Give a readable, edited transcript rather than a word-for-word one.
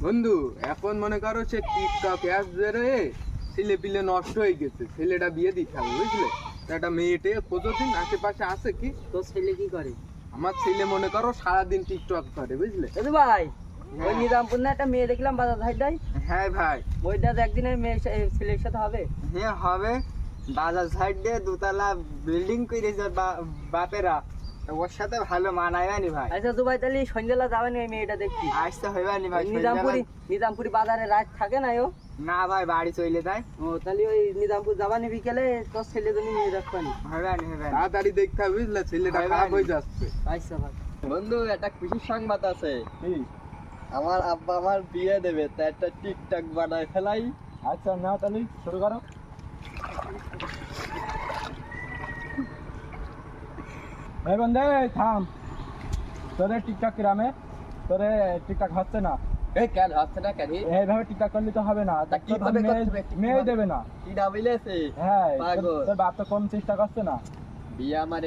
বন্ধু এখন মনে করো সে টিকটক অ্যাপ বেরোয় ছেলে পিলে নষ্ট হয়ে গেছে, ছেলেটা বিয়ে দিতে হবে বুঝলে। তা একটা মেয়েটে খোঁজো দিন, আশেপাশে আছে কি? তোর ছেলে কি করে? আমার ছেলে মনে করো সারাদিন টিকটক করে বুঝলে। দাদু ভাই, হ্যাঁ। ওই নিজামপুর না একটা মেয়ে দেখলাম বাজার সাইডটাই, হ্যাঁ ভাই। ওইটা একদিন ওই মেয়ে ছেলের সাথে হবে? হ্যাঁ হবে। বাজার সাইড দিয়ে দুতলা বিল্ডিং করেছে বাপেরা, ওর সাথে ভালো মানায়নি ভাই। আচ্ছা দুবাই, তাহলে সন্ধ্যেবেলা যাবেন ওই মেয়েটা দেখছি? আসতে হইবানি ভাই। নিজামপুরি বাজারে রাত থাকে না ও? না ভাই, বাড়ি চলে যায়। ও তাহলে ওই নিজামপুর যাবানি বিকেলে, তোর ছেলে জন্য মেয়ে দেখবানি। হইবানি তাড়াতাড়ি দেখতে হবে বুঝলে, ছেলেটা খারাপ হয়ে যাচ্ছে। আচ্ছা ভাই। বন্ধু, একটা খুশির সংবাদ আছে। আমার আব্বা আমার বিয়ে দেবে, তা একটা টিকটক বানায় ফেলাই। আচ্ছা নাও তাহলে শুরু করো। এই বন্ধে থাম, তোরে টিকটক গ্রামে তোরে টিকটক হচ্ছে না। এই কেন হচ্ছে না কেন? এইভাবে টিকটক করলে তো হবে না, তা কিভাবে করতে হবে? মেয়ে দেবে না। কি ডাবিলেছে? হ্যাঁ, পাগল। তোর বাপ তো কোন চেষ্টা করছে না। বিয়ে আমার